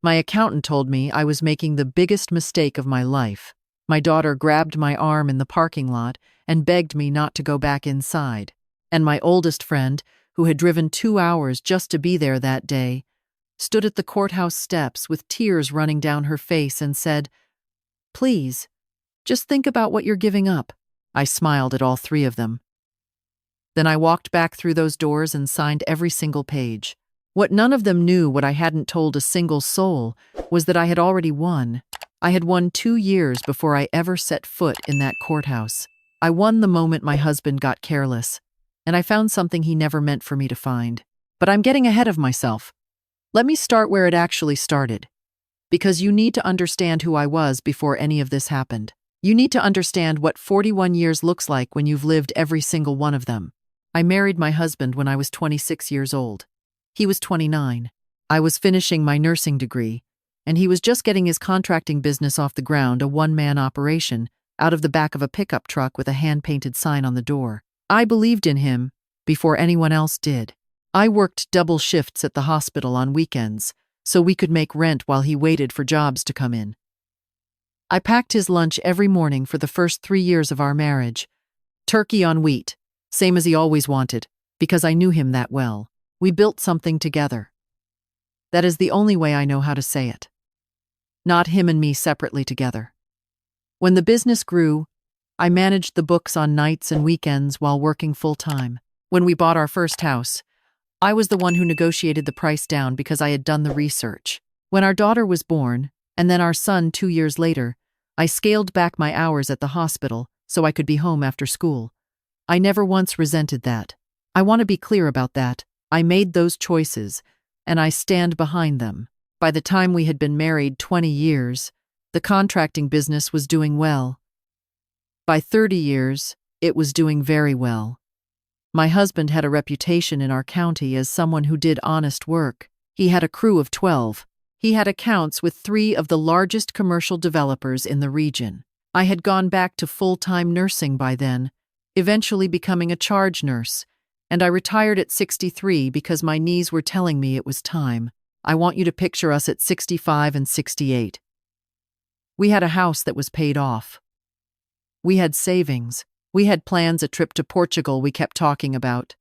My accountant told me I was making the biggest mistake of my life. My daughter grabbed my arm in the parking lot and begged me not to go back inside. And my oldest friend, who had driven 2 hours just to be there that day, stood at the courthouse steps with tears running down her face and said, "Please, just think about what you're giving up." I smiled at all three of them. Then I walked back through those doors and signed every single page. What none of them knew, what I hadn't told a single soul, was that I had already won. I had won 2 years before I ever set foot in that courthouse. I won the moment my husband got careless, and I found something he never meant for me to find. But I'm getting ahead of myself. Let me start where it actually started. Because you need to understand who I was before any of this happened. You need to understand what 41 years looks like when you've lived every single one of them. I married my husband when I was 26 years old. He was 29. I was finishing my nursing degree, and he was just getting his contracting business off the ground, a one-man operation, out of the back of a pickup truck with a hand-painted sign on the door. I believed in him before anyone else did. I worked double shifts at the hospital on weekends so we could make rent while he waited for jobs to come in. I packed his lunch every morning for the first 3 years of our marriage. Turkey on wheat, same as he always wanted, because I knew him that well. We built something together. That is the only way I know how to say it. Not him and me separately together. When the business grew, I managed the books on nights and weekends while working full-time. When we bought our first house, I was the one who negotiated the price down because I had done the research. When our daughter was born, and then our son 2 years later, I scaled back my hours at the hospital so I could be home after school. I never once resented that. I want to be clear about that. I made those choices, and I stand behind them. By the time we had been married 20 years, the contracting business was doing well. By 30 years, it was doing very well. My husband had a reputation in our county as someone who did honest work. He had a crew of 12. He had accounts with 3 of the largest commercial developers in the region. I had gone back to full-time nursing by then, eventually becoming a charge nurse, and I retired at 63 because my knees were telling me it was time. I want you to picture us at 65 and 68. We had a house that was paid off. We had savings. We had plans, a trip to Portugal we kept talking about,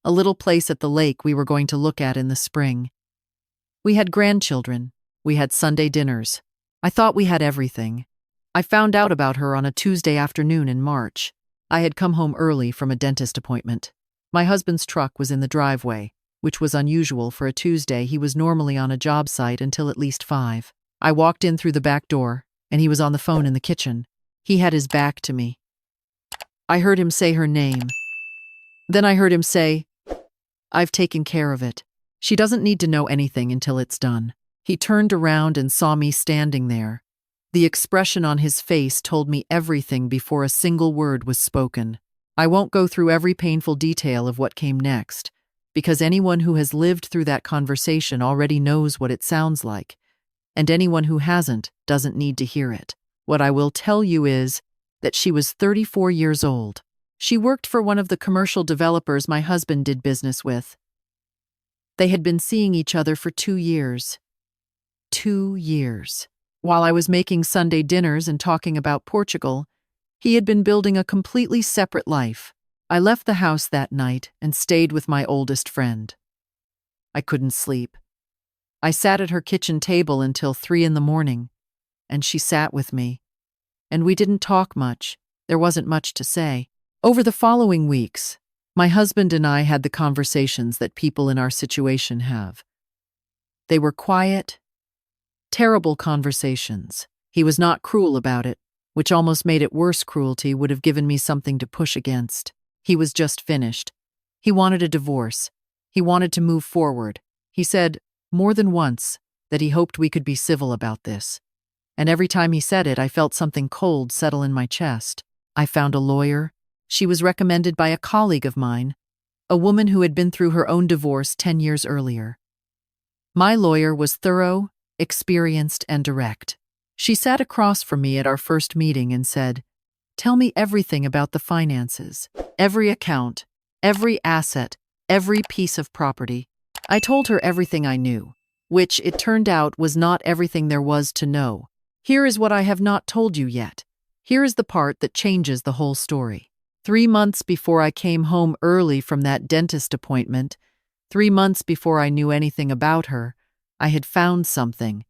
a little place at the lake we were going to look at in the spring. We had grandchildren. We had Sunday dinners. I thought we had everything. I found out about her on a Tuesday afternoon in March. I had come home early from a dentist appointment. My husband's truck was in the driveway, which was unusual for a Tuesday. He was normally on a job site until at least 5. I walked in through the back door, and he was on the phone in the kitchen. He had his back to me. I heard him say her name. Then I heard him say, "I've taken care of it. She doesn't need to know anything until it's done." He turned around and saw me standing there. The expression on his face told me everything before a single word was spoken. I won't go through every painful detail of what came next, because anyone who has lived through that conversation already knows what it sounds like, and anyone who hasn't doesn't need to hear it. What I will tell you is that she was 34 years old. She worked for one of the commercial developers my husband did business with. They had been seeing each other for 2 years. 2 years. While I was making Sunday dinners and talking about Portugal, he had been building a completely separate life. I left the house that night and stayed with my oldest friend. I couldn't sleep. I sat at her kitchen table until 3 in the morning, and she sat with me. And we didn't talk much. There wasn't much to say. Over the following weeks, my husband and I had the conversations that people in our situation have. They were quiet, terrible conversations. He was not cruel about it, which almost made it worse. Cruelty would have given me something to push against. He was just finished. He wanted a divorce. He wanted to move forward. He said, more than once, that he hoped we could be civil about this. And every time he said it, I felt something cold settle in my chest. I found a lawyer. She was recommended by a colleague of mine, a woman who had been through her own divorce 10 years earlier. My lawyer was thorough, experienced, and direct. She sat across from me at our first meeting and said, "Tell me everything about the finances, every account, every asset, every piece of property." I told her everything I knew. which, it turned out, was not everything there was to know. Here is what I have not told you yet. Here is the part that changes the whole story. 3 months before I came home early from that dentist appointment, 3 months before I knew anything about her, I had found something.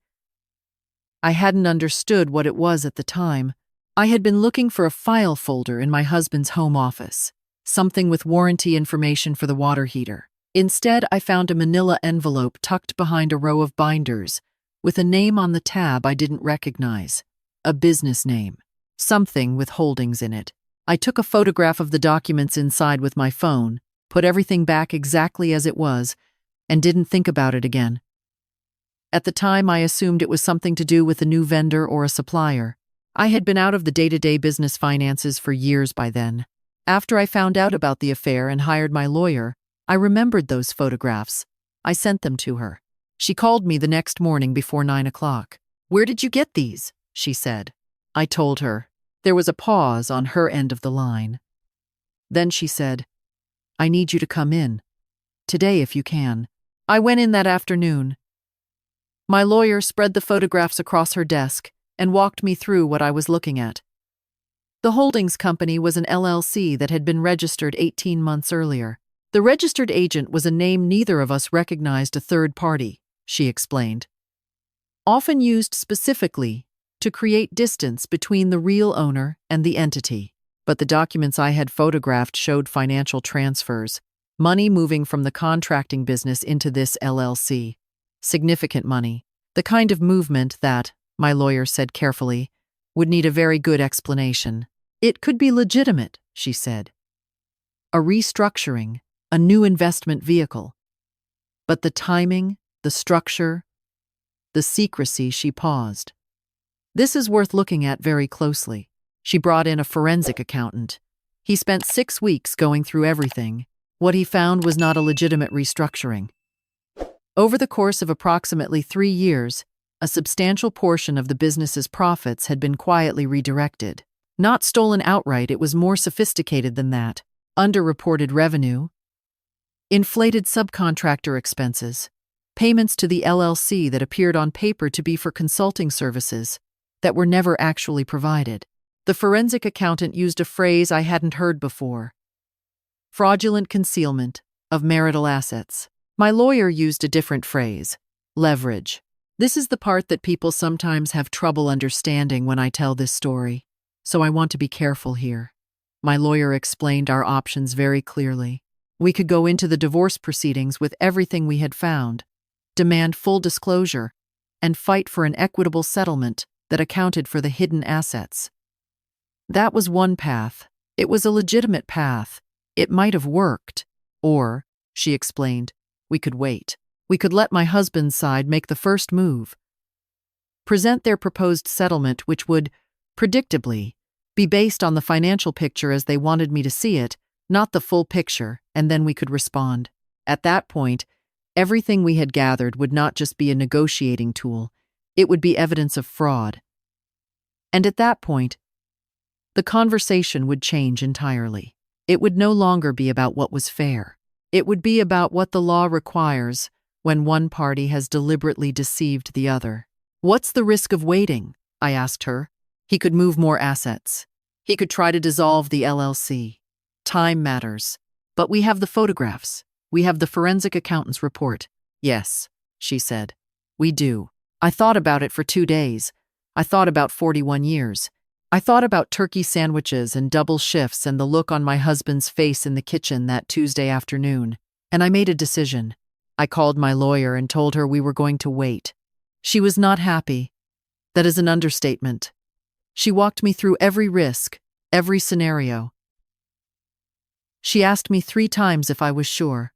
I hadn't understood what it was at the time. I had been looking for a file folder in my husband's home office, something with warranty information for the water heater. Instead, I found a manila envelope tucked behind a row of binders, with a name on the tab I didn't recognize. A business name. Something with holdings in it. I took a photograph of the documents inside with my phone, put everything back exactly as it was, and didn't think about it again. At the time, I assumed it was something to do with a new vendor or a supplier. I had been out of the day-to-day business finances for years by then. After I found out about the affair and hired my lawyer, I remembered those photographs. I sent them to her. She called me the next morning before 9 o'clock. "Where did you get these?" she said. I told her. There was a pause on her end of the line. Then she said, "I need you to come in. Today, if you can." I went in that afternoon. My lawyer spread the photographs across her desk and walked me through what I was looking at. The holdings company was an LLC that had been registered 18 months earlier. The registered agent was a name neither of us recognized. A third party, she explained. Often used specifically to create distance between the real owner and the entity. But the documents I had photographed showed financial transfers, money moving from the contracting business into this LLC. Significant money. The kind of movement that, my lawyer said carefully, would need a very good explanation. It could be legitimate, she said. A restructuring, a new investment vehicle. But the timing, the structure, the secrecy, she paused. This is worth looking at very closely. She brought in a forensic accountant. He spent 6 weeks going through everything. What he found was not a legitimate restructuring. Over the course of approximately 3 years, a substantial portion of the business's profits had been quietly redirected. Not stolen outright, it was more sophisticated than that. Underreported revenue, inflated subcontractor expenses, payments to the LLC that appeared on paper to be for consulting services that were never actually provided. The forensic accountant used a phrase I hadn't heard before. Fraudulent concealment of marital assets. My lawyer used a different phrase. Leverage. This is the part that people sometimes have trouble understanding when I tell this story, so I want to be careful here. My lawyer explained our options very clearly. We could go into the divorce proceedings with everything we had found, demand full disclosure, and fight for an equitable settlement that accounted for the hidden assets. That was one path. It was a legitimate path. It might have worked. Or, she explained, we could wait. We could let my husband's side make the first move. Present their proposed settlement, which would, predictably, be based on the financial picture as they wanted me to see it, not the full picture, and then we could respond. At that point, everything we had gathered would not just be a negotiating tool, it would be evidence of fraud. And at that point, the conversation would change entirely. It would no longer be about what was fair. It would be about what the law requires when one party has deliberately deceived the other. What's the risk of waiting? I asked her. He could move more assets. He could try to dissolve the LLC. Time matters. But we have the photographs. We have the forensic accountant's report. Yes, she said. We do. I thought about it for 2 days. I thought about 41 years. I thought about turkey sandwiches and double shifts and the look on my husband's face in the kitchen that Tuesday afternoon. And I made a decision. I called my lawyer and told her we were going to wait. She was not happy. That is an understatement. She walked me through every risk, every scenario. She asked me 3 times if I was sure.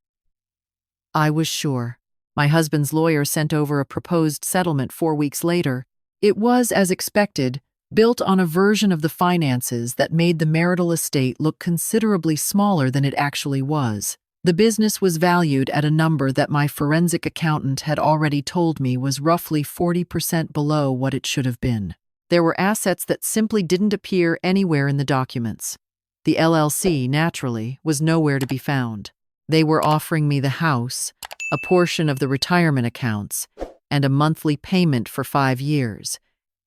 I was sure. My husband's lawyer sent over a proposed settlement 4 weeks later. It was, as expected, built on a version of the finances that made the marital estate look considerably smaller than it actually was. The business was valued at a number that my forensic accountant had already told me was roughly 40% below what it should have been. There were assets that simply didn't appear anywhere in the documents. The LLC, naturally, was nowhere to be found. They were offering me the house, a portion of the retirement accounts, and a monthly payment for 5 years.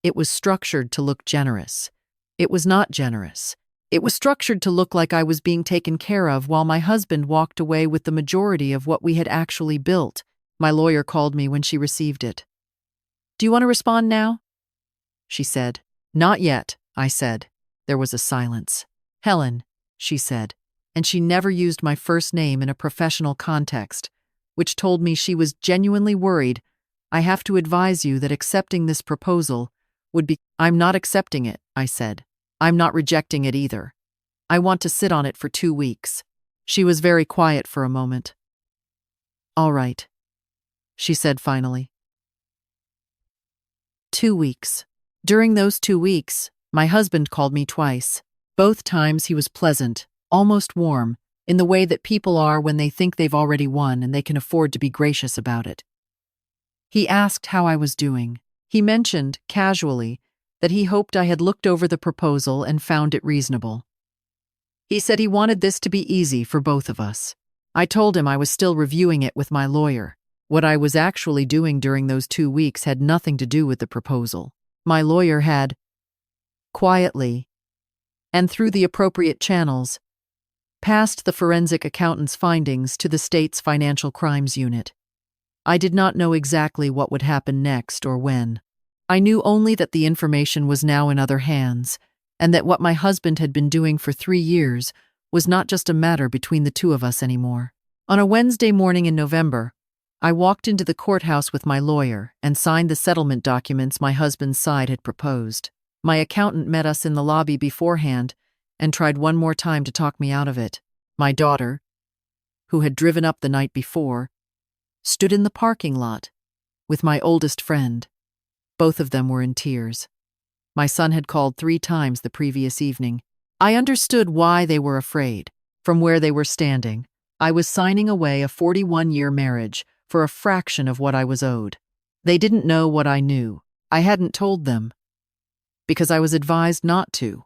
It was structured to look generous. It was not generous. It was structured to look like I was being taken care of while my husband walked away with the majority of what we had actually built. My lawyer called me when she received it. "Do you want to respond now?" she said. "Not yet," I said. There was a silence. "Helen," she said, and she never used my first name in a professional context, which told me she was genuinely worried. "I have to advise you that accepting this proposal would be—" "I'm not accepting it," I said. "I'm not rejecting it either. I want to sit on it for 2 weeks." She was very quiet for a moment. "All right," she said finally. 2 weeks. During those 2 weeks, my husband called me twice. Both times he was pleasant, almost warm, in the way that people are when they think they've already won and they can afford to be gracious about it. He asked how I was doing. He mentioned, casually, that he hoped I had looked over the proposal and found it reasonable. He said he wanted this to be easy for both of us. I told him I was still reviewing it with my lawyer. What I was actually doing during those 2 weeks had nothing to do with the proposal. My lawyer had, quietly, and through the appropriate channels, passed the forensic accountant's findings to the state's Financial Crimes Unit. I did not know exactly what would happen next or when. I knew only that the information was now in other hands, and that what my husband had been doing for 3 years was not just a matter between the two of us anymore. On a Wednesday morning in November, I walked into the courthouse with my lawyer and signed the settlement documents my husband's side had proposed. My accountant met us in the lobby beforehand and tried one more time to talk me out of it. My daughter, who had driven up the night before, stood in the parking lot with my oldest friend. Both of them were in tears. My son had called 3 times the previous evening. I understood why they were afraid. From where they were standing, I was signing away a 41-year marriage for a fraction of what I was owed. They didn't know what I knew. I hadn't told them, because I was advised not to,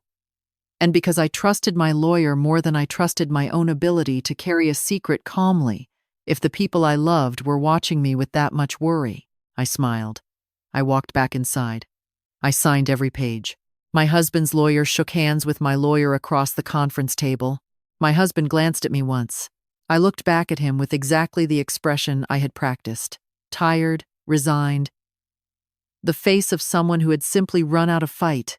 and because I trusted my lawyer more than I trusted my own ability to carry a secret calmly if the people I loved were watching me with that much worry. I smiled. I walked back inside. I signed every page. My husband's lawyer shook hands with my lawyer across the conference table. My husband glanced at me once. I looked back at him with exactly the expression I had practiced. Tired, resigned. The face of someone who had simply run out of fight.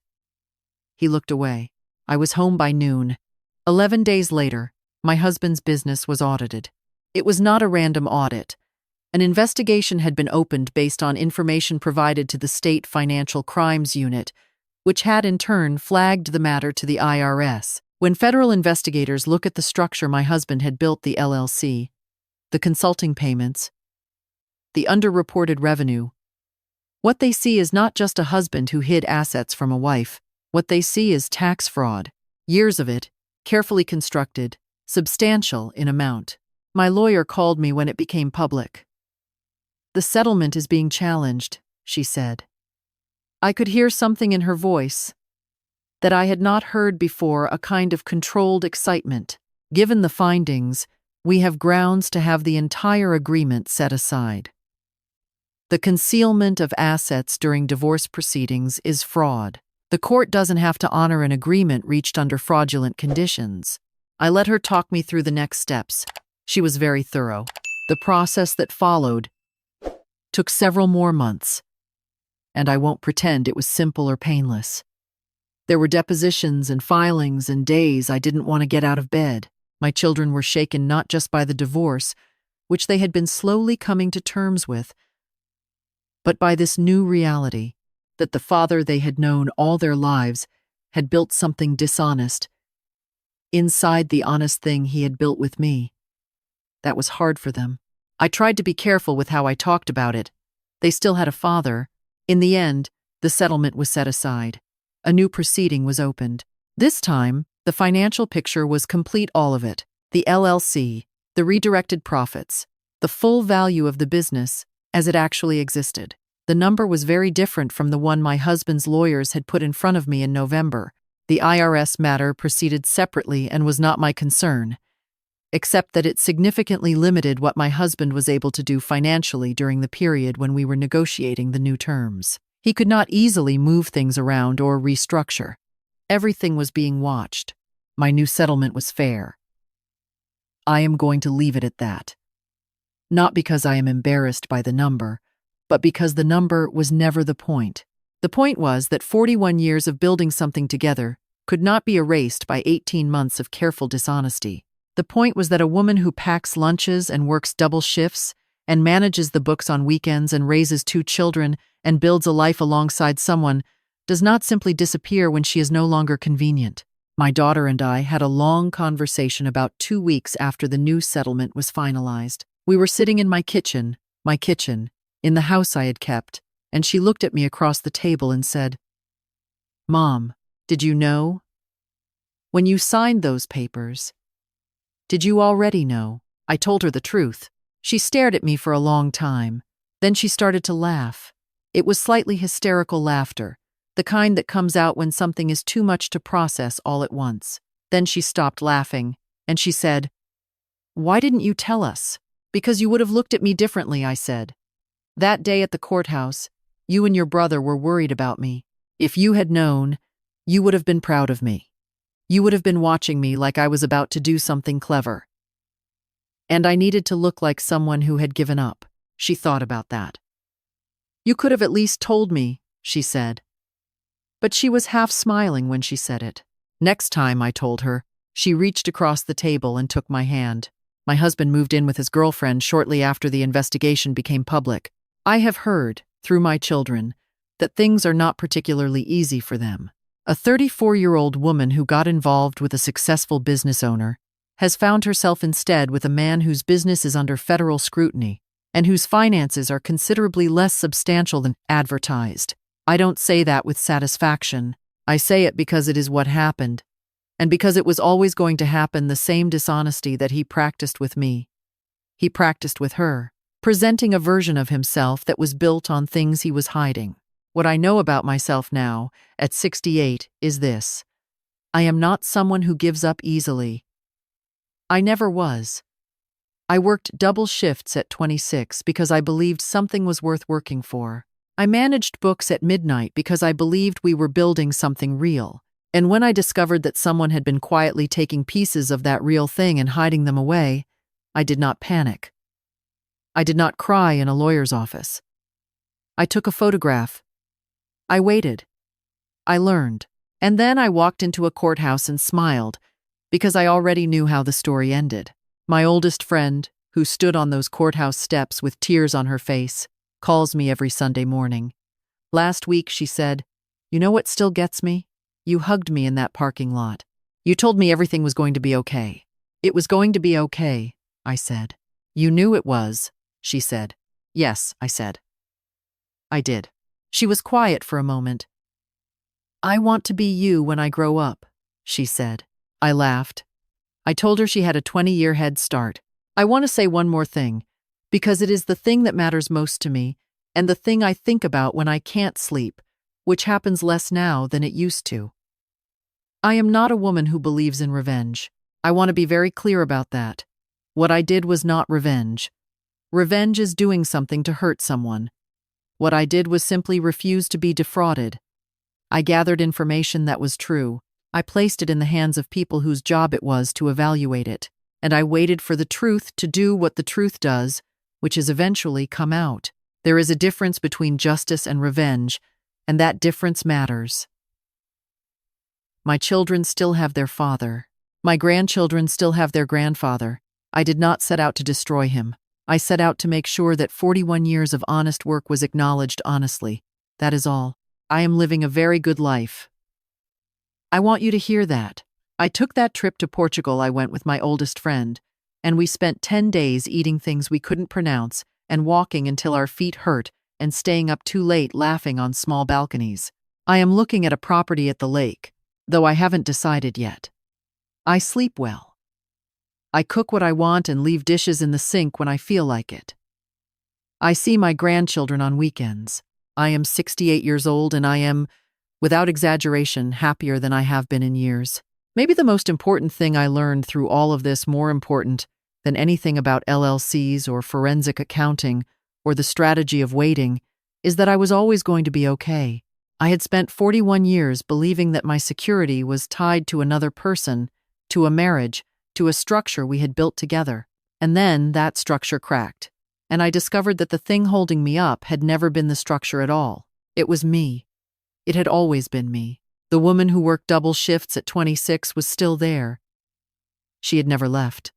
He looked away. I was home by noon. 11 days later, my husband's business was audited. It was not a random audit. An investigation had been opened based on information provided to the State Financial Crimes Unit, which had in turn flagged the matter to the IRS. When federal investigators look at the structure my husband had built, the LLC, the consulting payments, the underreported revenue, what they see is not just a husband who hid assets from a wife. What they see is tax fraud, years of it, carefully constructed, substantial in amount. My lawyer called me when it became public. "The settlement is being challenged," she said. I could hear something in her voice that I had not heard before, a kind of controlled excitement. "Given the findings, we have grounds to have the entire agreement set aside. The concealment of assets during divorce proceedings is fraud. The court doesn't have to honor an agreement reached under fraudulent conditions." I let her talk me through the next steps. She was very thorough. The process that followed took several more months, and I won't pretend it was simple or painless. There were depositions and filings and days I didn't want to get out of bed. My children were shaken not just by the divorce, which they had been slowly coming to terms with, but by this new reality that the father they had known all their lives had built something dishonest inside the honest thing he had built with me. That was hard for them. I tried to be careful with how I talked about it. They still had a father. In the end, the settlement was set aside. A new proceeding was opened. This time, the financial picture was complete, all of it. The LLC, the redirected profits, the full value of the business as it actually existed. The number was very different from the one my husband's lawyers had put in front of me in November. The IRS matter proceeded separately and was not my concern. except that it significantly limited what my husband was able to do financially during the period when we were negotiating the new terms. He could not easily move things around or restructure. Everything was being watched. My new settlement was fair. I am going to leave it at that. Not because I am embarrassed by the number, but because the number was never the point. The point was that 41 years of building something together could not be erased by 18 months of careful dishonesty. The point was that a woman who packs lunches and works double shifts and manages the books on weekends and raises 2 children and builds a life alongside someone does not simply disappear when she is no longer convenient. My daughter and I had a long conversation about 2 weeks after the new settlement was finalized. We were sitting in my kitchen, in the house I had kept, and she looked at me across the table and said, "Mom, did you know? When you signed those papers, did you already know?" I told her the truth. She stared at me for a long time. Then she started to laugh. It was slightly hysterical laughter, the kind that comes out when something is too much to process all at once. Then she stopped laughing, and she said, "Why didn't you tell us?" "Because you would have looked at me differently," I said. "That day at the courthouse, you and your brother were worried about me. If you had known, you would have been proud of me. You would have been watching me like I was about to do something clever. And I needed to look like someone who had given up." She thought about that. "You could have at least told me," she said. But she was half smiling when she said it. "Next time," I told her. She reached across the table and took my hand. My husband moved in with his girlfriend shortly after the investigation became public. I have heard, through my children, that things are not particularly easy for them. A 34-year-old woman who got involved with a successful business owner has found herself instead with a man whose business is under federal scrutiny and whose finances are considerably less substantial than advertised. I don't say that with satisfaction. I say it because it is what happened, and because it was always going to happen. The same dishonesty that he practiced with me, he practiced with her, presenting a version of himself that was built on things he was hiding. What I know about myself now, at 68, is this: I am not someone who gives up easily. I never was. I worked double shifts at 26 because I believed something was worth working for. I managed books at midnight because I believed we were building something real. And when I discovered that someone had been quietly taking pieces of that real thing and hiding them away, I did not panic. I did not cry in a lawyer's office. I took a photograph. I waited. I learned. And then I walked into a courthouse and smiled, because I already knew how the story ended. My oldest friend, who stood on those courthouse steps with tears on her face, calls me every Sunday morning. Last week, she said, "You know what still gets me? You hugged me in that parking lot. You told me everything was going to be okay." "It was going to be okay," I said. "You knew it was," she said. "Yes," I said. "I did." She was quiet for a moment. "I want to be you when I grow up," she said. I laughed. I told her she had a 20-year head start. "I want to say one more thing, because it is the thing that matters most to me, and the thing I think about when I can't sleep, which happens less now than it used to. I am not a woman who believes in revenge. I want to be very clear about that. What I did was not revenge. Revenge is doing something to hurt someone. What I did was simply refuse to be defrauded. I gathered information that was true. I placed it in the hands of people whose job it was to evaluate it, and I waited for the truth to do what the truth does, which is eventually come out. There is a difference between justice and revenge, and that difference matters. My children still have their father. My grandchildren still have their grandfather. I did not set out to destroy him. I set out to make sure that 41 years of honest work was acknowledged honestly. That is all. I am living a very good life. I want you to hear that. I took that trip to Portugal. I went with my oldest friend, and we spent 10 days eating things we couldn't pronounce and walking until our feet hurt and staying up too late laughing on small balconies. I am looking at a property at the lake, though I haven't decided yet. I sleep well. I cook what I want and leave dishes in the sink when I feel like it. I see my grandchildren on weekends. I am 68 years old and I am, without exaggeration, happier than I have been in years. Maybe the most important thing I learned through all of this, more important than anything about LLCs or forensic accounting or the strategy of waiting, is that I was always going to be okay. I had spent 41 years believing that my security was tied to another person, to a marriage, to a structure we had built together. And then that structure cracked. And I discovered that the thing holding me up had never been the structure at all. It was me. It had always been me. The woman who worked double shifts at 26 was still there. She had never left.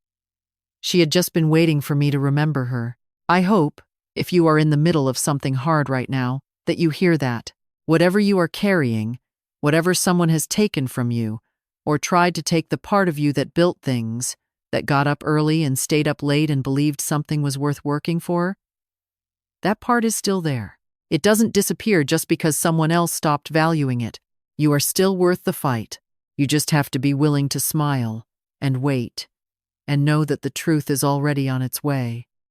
She had just been waiting for me to remember her. I hope, if you are in the middle of something hard right now, that you hear that. Whatever you are carrying, whatever someone has taken from you, or tried to take the part of you that built things, that got up early and stayed up late and believed something was worth working for, that part is still there. It doesn't disappear just because someone else stopped valuing it. You are still worth the fight. You just have to be willing to smile and wait and know that the truth is already on its way.